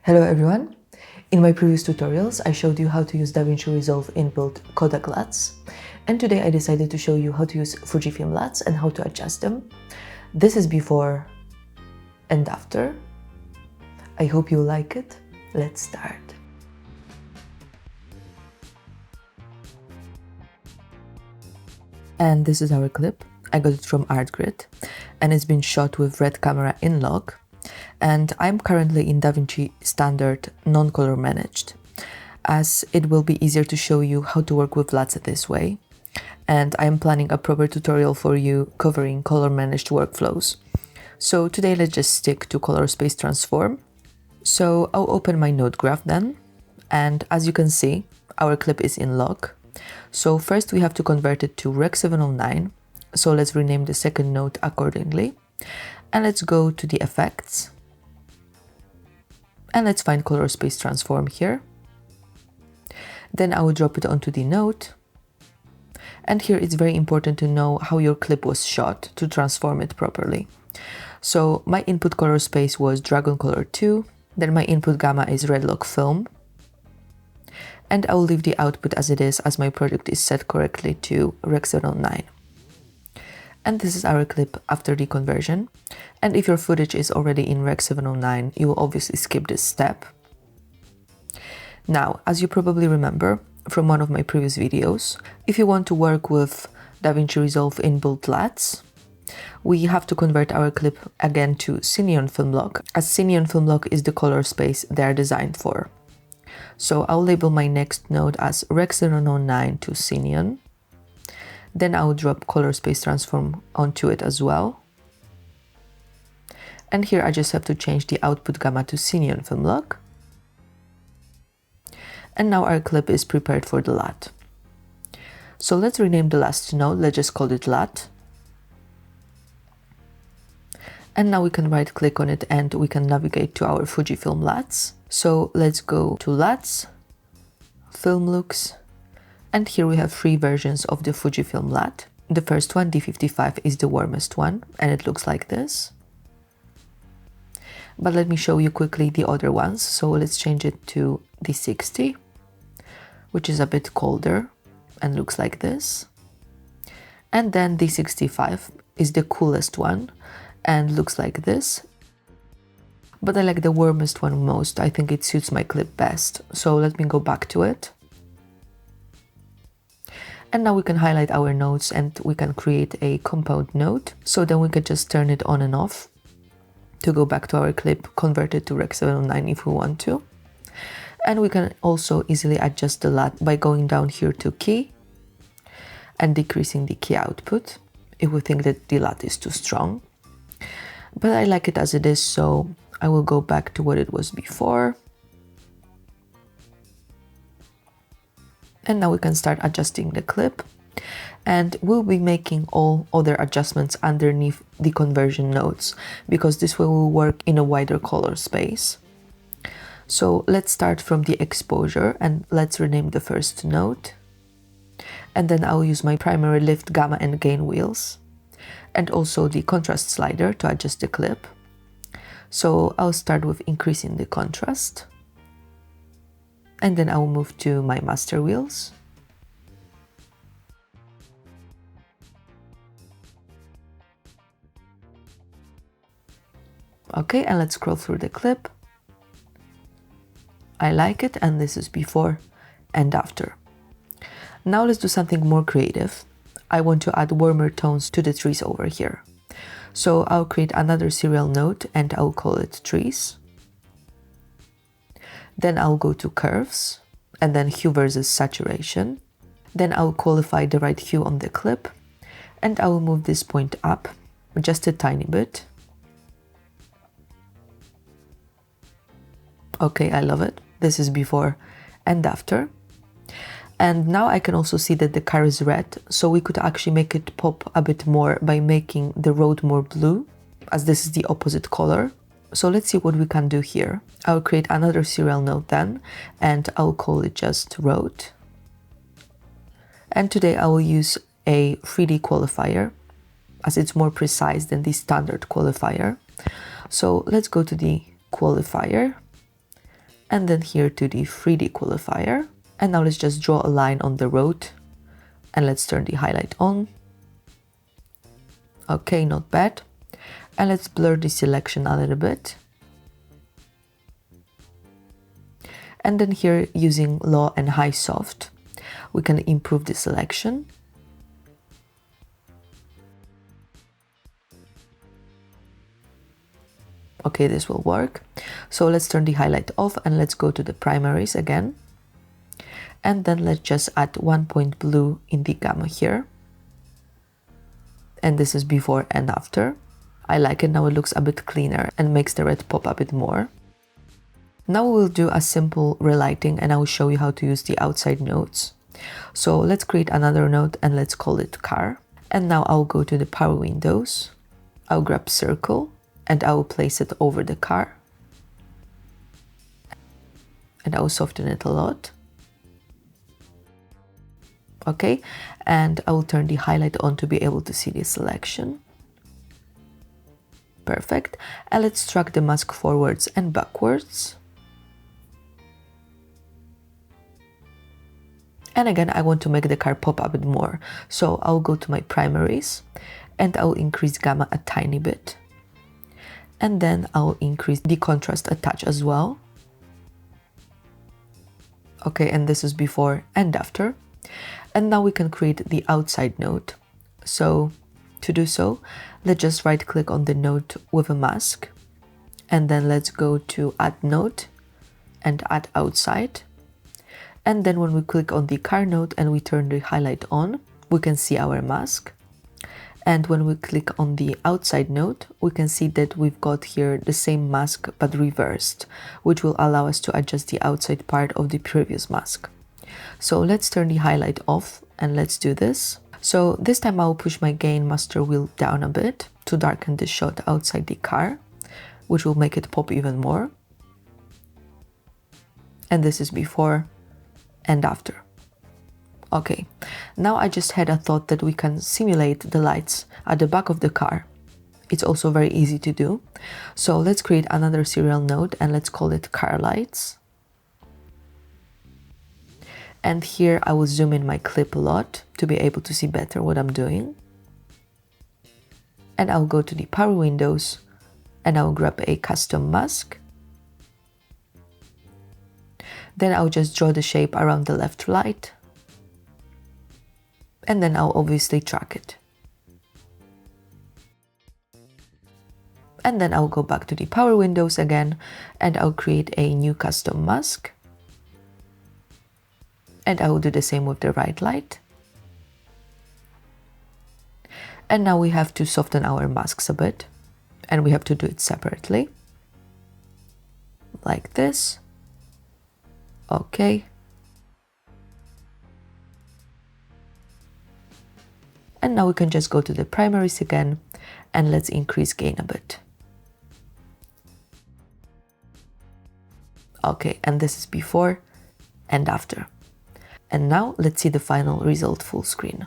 Hello everyone! In my previous tutorials, I showed you how to use DaVinci Resolve inbuilt Kodak LUTs, and today I decided to show you how to use Fujifilm LUTs and how to adjust them. This is before and after. I hope you like it. Let's start. And this is our clip. I got it from ArtGrid, and it's been shot with red camera in log. And I'm currently in DaVinci Standard non-color managed, as it will be easier to show you how to work with LUTs this way. And I'm planning a proper tutorial for you covering color managed workflows. So today let's just stick to color space transform. So I'll open my node graph then, and as you can see, our clip is in log. So first we have to convert it to Rec 709. So let's rename the second node accordingly. And let's go to the effects. And let's find color space transform here. Then I will drop it onto the node. And here it's very important to know how your clip was shot to transform it properly. So my input color space was Dragon Color 2. Then my input gamma is Redlock Film. And I will leave the output as it is, as my project is set correctly to Rec 709. And this is our clip after the conversion. And if your footage is already in Rec 709, you will obviously skip this step. Now, as you probably remember from one of my previous videos, if you want to work with DaVinci Resolve inbuilt LUTs, we have to convert our clip again to Cineon Filmlock, as Cineon Filmlock is the color space they are designed for. So I'll label my next node as Rec 709 to Cineon. Then I'll drop color space transform onto it as well. And here I just have to change the output gamma to Cineon Filmlock. And now our clip is prepared for the LUT. So let's rename the last node, let's just call it LUT. And now we can right click on it and we can navigate to our Fujifilm LUTs. So let's go to LUTs, Filmlocks, and here we have three versions of the Fujifilm LUT. The first one, D55, is the warmest one, and it looks like this. But let me show you quickly the other ones. So let's change it to D60, which is a bit colder and looks like this. And then D65 is the coolest one and looks like this. But I like the warmest one most. I think it suits my clip best. So let me go back to it. And now we can highlight our nodes and we can create a compound node. So then we can just turn it on and off to go back to our clip, convert it to Rec 709 if we want to. And we can also easily adjust the LUT by going down here to key and decreasing the key output if we think that the LUT is too strong. But I like it as it is, so I will go back to what it was before. And now we can start adjusting the clip, and we'll be making all other adjustments underneath the conversion nodes, because this way will work in a wider color space. So let's start from the exposure and let's rename the first node. And then I'll use my primary lift, gamma and gain wheels, and also the contrast slider to adjust the clip. So I'll start with increasing the contrast. And then I will move to my master wheels. Okay, and let's scroll through the clip. I like it, and this is before and after. Now let's do something more creative. I want to add warmer tones to the trees over here. So I'll create another serial node and I'll call it trees. Then I'll go to curves, and then hue versus saturation. Then I'll qualify the right hue on the clip, and I will move this point up just a tiny bit. Okay, I love it. This is before and after. And now I can also see that the car is red, so we could actually make it pop a bit more by making the road more blue, as this is the opposite color. So let's see what we can do here. I'll create another serial node then, and I'll call it just road. And today I will use a 3D qualifier, as it's more precise than the standard qualifier. So let's go to the qualifier, and then here to the 3D qualifier. And now let's just draw a line on the road and let's turn the highlight on. Okay, not bad. And let's blur the selection a little bit. And then here, using low and high soft, we can improve the selection. Okay, this will work. So let's turn the highlight off and let's go to the primaries again. And then let's just add 1 point blue in the gamma here. And this is before and after. I like it, now it looks a bit cleaner and makes the red pop a bit more. Now we'll do a simple relighting and I will show you how to use the outside nodes. So let's create another node and let's call it car. And now I'll go to the power windows. I'll grab circle and I will place it over the car. And I will soften it a lot. Okay, and I will turn the highlight on to be able to see the selection. Perfect. And let's drag the mask forwards and backwards. And again, I want to make the car pop a bit more. So I'll go to my primaries and I'll increase gamma a tiny bit. And then I'll increase the contrast a touch as well. Okay, and this is before and after. And now we can create the outside node. So to do so, let's just right click on the node with a mask. And then let's go to add node and add outside. And then when we click on the car node and we turn the highlight on, we can see our mask. And when we click on the outside node, we can see that we've got here the same mask but reversed, which will allow us to adjust the outside part of the previous mask. So let's turn the highlight off and let's do this. So this time I'll push my gain master wheel down a bit to darken the shot outside the car, which will make it pop even more. And this is before and after. Okay, now I just had a thought that we can simulate the lights at the back of the car. It's also very easy to do. So let's create another serial node and let's call it car lights. And here I will zoom in my clip a lot to be able to see better what I'm doing. And I'll go to the power windows and I'll grab a custom mask. Then I'll just draw the shape around the left light. And then I'll obviously track it. And then I'll go back to the power windows again and I'll create a new custom mask. And I will do the same with the right light. And now we have to soften our masks a bit and we have to do it separately. Like this. Okay. And now we can just go to the primaries again and let's increase gain a bit. Okay, and this is before and after. And now let's see the final result full screen.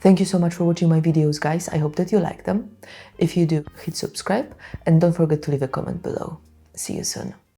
Thank you so much for watching my videos, guys. I hope that you like them. If you do, hit subscribe and don't forget to leave a comment below. See you soon.